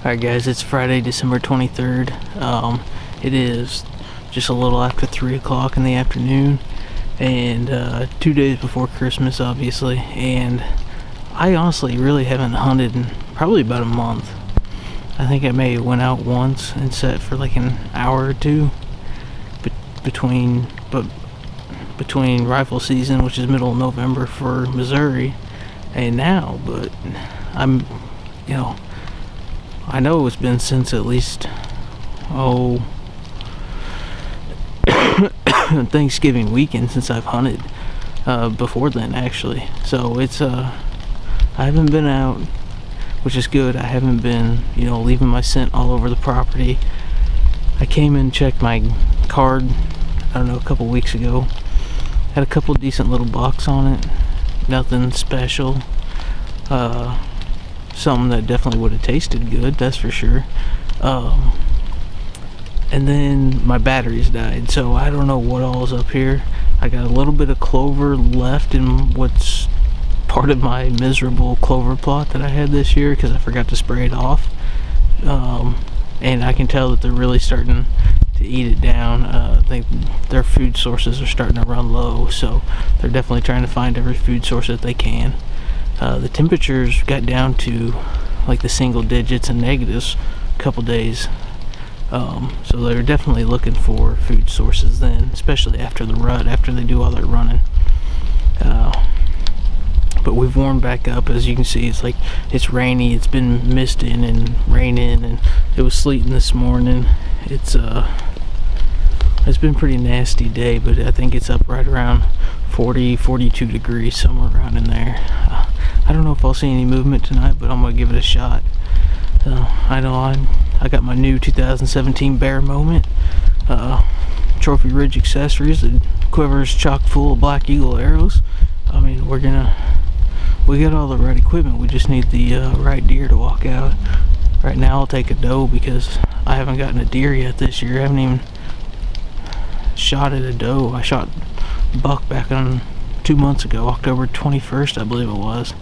Alright guys, it's Friday, December 23rd. It is just a little after 3 o'clock in the afternoon, and 2 days before Christmas, obviously, and I honestly really haven't hunted in probably about a month. I think I may have went out once and sat for like an hour or two between rifle season, which is middle of November for Missouri, and now, but I'm, I know it's been since at least, Thanksgiving weekend since I've hunted, before then actually. So it's, I haven't been out, which is good. I haven't been, leaving my scent all over the property. I came and checked my card, I don't know, a couple weeks ago. Had a couple decent little bucks on it. Nothing special. Something that definitely would have tasted good, that's for sure. And then my batteries died, so I don't know what all's up here. I got a little bit of clover left in what's part of my miserable clover plot that I had this year because I forgot to spray it off. And I can tell that they're really starting to eat it down. I think their food sources are starting to run low, so they're definitely trying to find every food source that they can. The temperatures got down to like the single digits and negatives a couple days, so they're definitely looking for food sources then, especially after the rut, after they do all their running. But we've warmed back up. As you can see, it's rainy. It's been misting and raining, and it was sleeting this morning. It's been a pretty nasty day, but I think it's up right around 42 degrees, somewhere around in there. I don't know if I'll see any movement tonight, but I'm gonna give it a shot. I know I got my new 2017 Bear Moment Trophy Ridge accessories. The quiver's chock full of Black Eagle arrows. I mean, we got all the right equipment. We just need the right deer to walk out. Right now I'll take a doe because I haven't gotten a deer yet this year. I haven't even shot at a doe. I shot a buck back on 2 months ago, October 21st, I believe it was.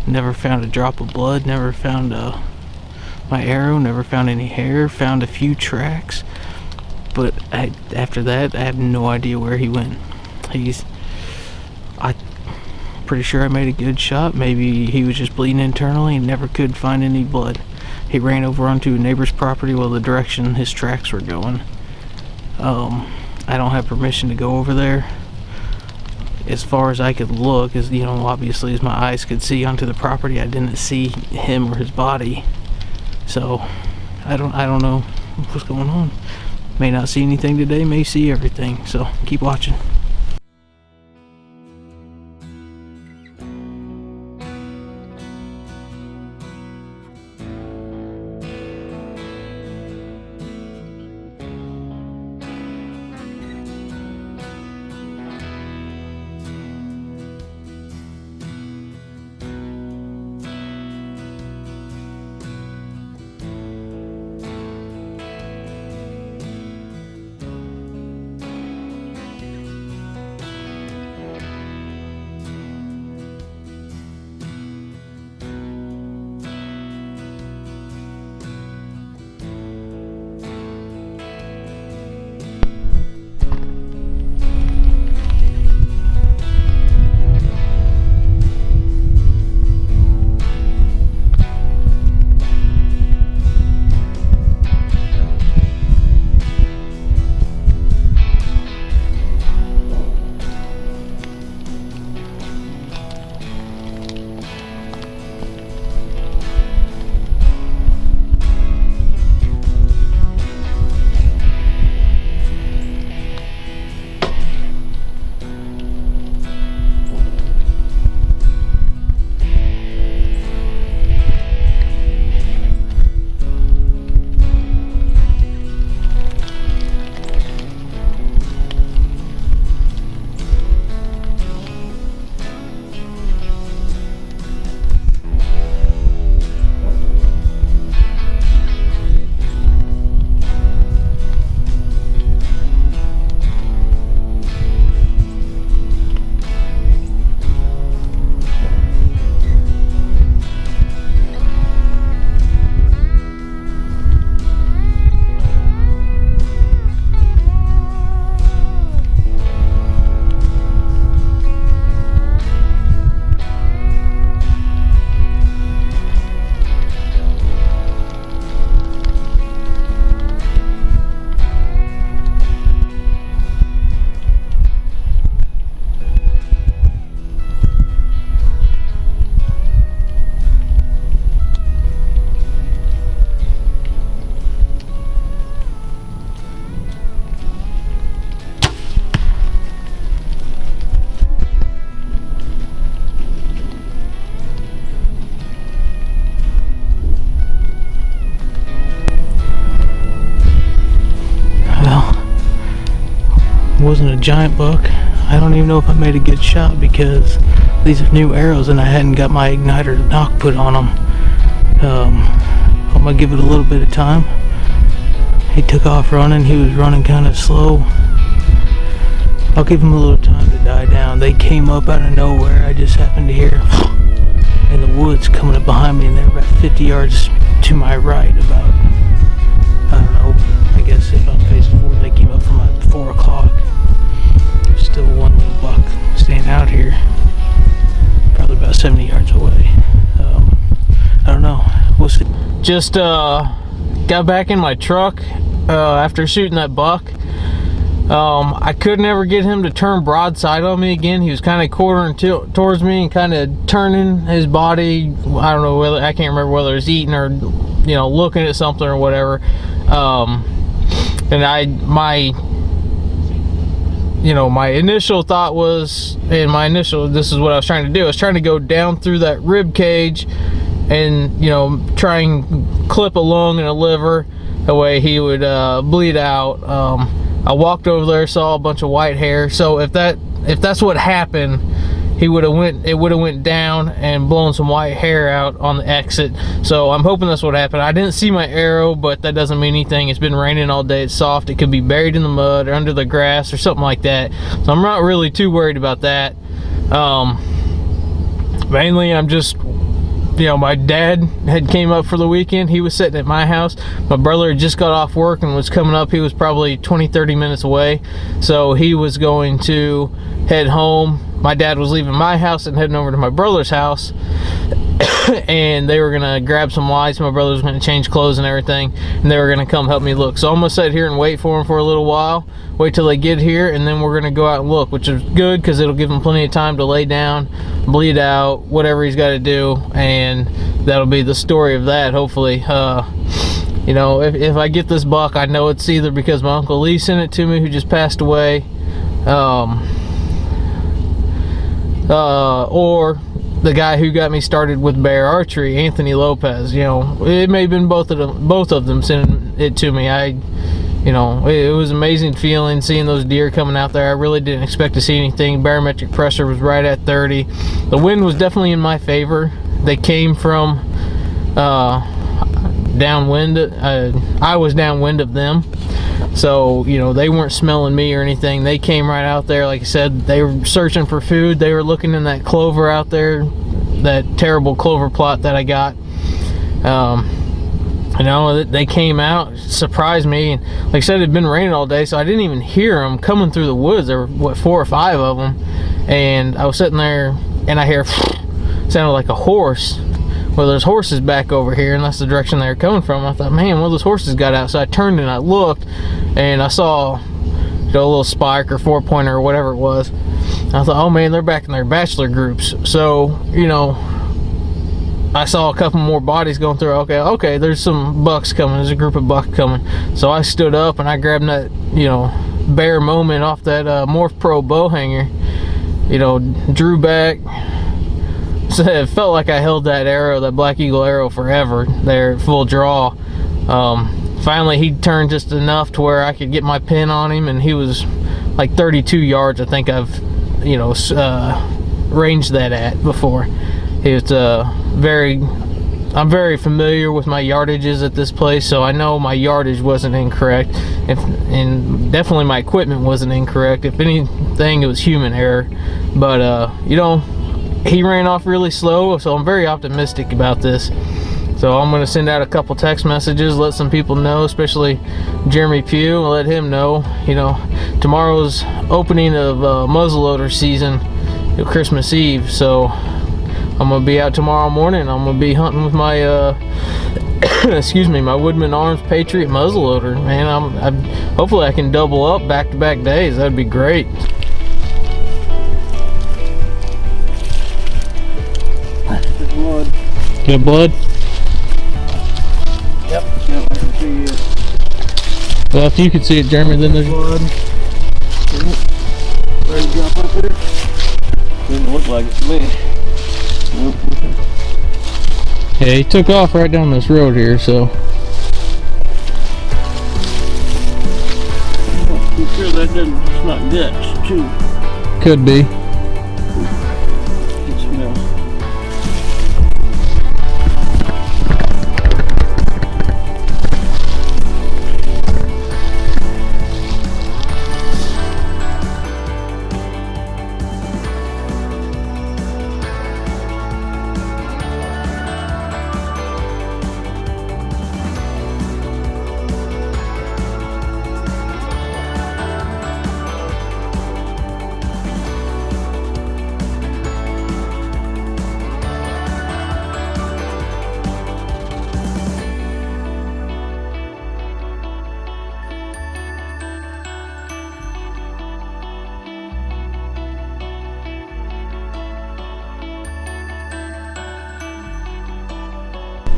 Never found a drop of blood, never found my arrow, never found any hair, found a few tracks, but after that I have no idea where he went. I'm pretty sure I made a good shot. Maybe he was just bleeding internally and never could find any blood. He ran over onto a neighbor's property while the direction his tracks were going. I don't have permission to go over there. As far as I could look, obviously as my eyes could see onto the property, I didn't see him or his body. So I don't know what's going on. May not see anything today, may see everything. So keep watching. wasn't a giant buck. I don't even know if I made a good shot because these are new arrows and I hadn't got my igniter knock put on them. I'm gonna give it a little bit of time. He took off running. He was running kind of slow. I'll give him a little time to die down. They came up out of nowhere. I just happened to hear in the woods coming up behind me, and they're about 50 yards to my right. About, I don't know, I guess if I'm facing forward, they came up from like 4 o'clock. There's still one little buck staying out here, probably about 70 yards away. I don't know. We'll see. Just got back in my truck after shooting that buck. I could never get him to turn broadside on me again. He was kind of quartering towards me and kind of turning his body. I don't know whether, I can't remember whether it's eating or, you know, looking at something or whatever. And my initial thought was, this is what I was trying to do. I was trying to go down through that rib cage and, you know, try and clip a lung and a liver. That way he would bleed out. I walked over there, saw a bunch of white hair. So if that's what happened, it would have went down and blown some white hair out on the exit. So I'm hoping that's what happened. I didn't see my arrow, but that doesn't mean anything. It's been raining all day. It's soft. It could be buried in the mud or under the grass or something like that. So I'm not really too worried about that. Mainly I'm just, you know, my dad had came up for the weekend. He was sitting at my house. My brother had just got off work and was coming up. He was probably 20-30 minutes away, so he was going to head home. My dad was leaving my house and heading over to my brother's house, and they were gonna grab some lights. My brother was gonna change clothes and everything, and they were gonna come help me look. So I'm gonna sit here and wait for them for a little while, wait till they get here, and then we're gonna go out and look, which is good because it'll give him plenty of time to lay down, bleed out, whatever he's got to do, and that'll be the story of that, hopefully. You know, if I get this buck, I know it's either because my Uncle Lee sent it to me, who just passed away, or the guy who got me started with bear archery, Anthony Lopez. You know, it may have been both of them sending it to me. You know, it was an amazing feeling seeing those deer coming out there. I really didn't expect to see anything. Barometric pressure was right at 30. The wind was definitely in my favor. They came from downwind. I was downwind of them. So, you know, they weren't smelling me or anything. They came right out there. Like I said, they were searching for food. They were looking in that clover out there, that terrible clover plot that I got. You know, they came out, surprised me, and like I said, it had been raining all day, so I didn't even hear them coming through the woods. There were, what, 4 or 5 of them, and I was sitting there, and I hear, sounded like a horse. Well, there's horses back over here, and that's the direction they were coming from. I thought, man, one of those horses got out. So I turned and I looked, and I saw, you know, a little spike or 4-pointer or whatever it was. I thought, oh man, they're back in their bachelor groups. So, you know, I saw a couple more bodies going through. Okay, there's some bucks coming. There's a group of bucks coming. So I stood up and I grabbed that, you know, bear moment off that Morph Pro bow hanger. You know, drew back. So it felt like I held that arrow, that Black Eagle arrow, forever there at full draw. Finally, he turned just enough to where I could get my pin on him, and he was like 32 yards. I think I've, you know, ranged that at before. He was I'm very familiar with my yardages at this place, so I know my yardage wasn't incorrect, and definitely my equipment wasn't incorrect. If anything, it was human error. But you know, he ran off really slow, so I'm very optimistic about this. So I'm going to send out a couple text messages, let some people know, especially Jeremy Pugh, and let him know, you know, tomorrow's opening of muzzleloader season, Christmas Eve. So I'm going to be out tomorrow morning. I'm going to be hunting with my, excuse me, my Woodman Arms Patriot muzzleloader. Man, hopefully I can double up back-to-back days. That'd be great. Blood. Good blood? Yep. I can see it. Well, if you can see it, Jeremy, then there's Blood. Ready to drop up there? Doesn't look like it to me. Nope. Yeah, he took off right down this road here, so. I'm sure that that doesn't, it's not guts too. Could be. It smells.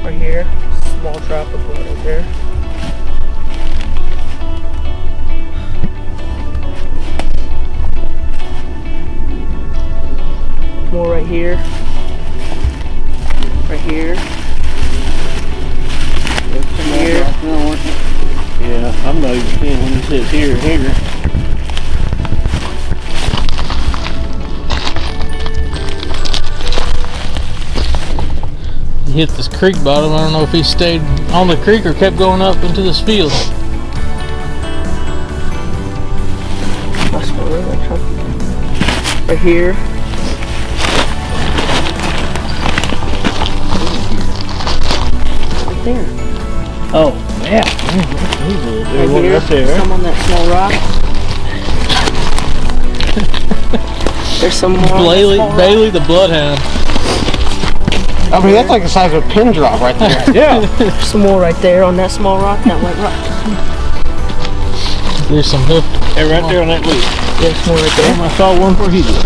Right here, small drop of blood right there. More right here. Right here. Here. Yeah, I'm not even seeing when it says here and here. He hit this creek bottom. I don't know if he stayed on the creek or kept going up into this field. Right here. Right there. Oh, yeah. There's one here. right there. Some on that small rock. There's some more. Bailey the bloodhound. I mean, that's like the size of a pin drop right there. Yeah. There's some more right there on that small rock. That went right. There's some hoof. Hey, right there on that leaf. There's more right there. I saw one where he did.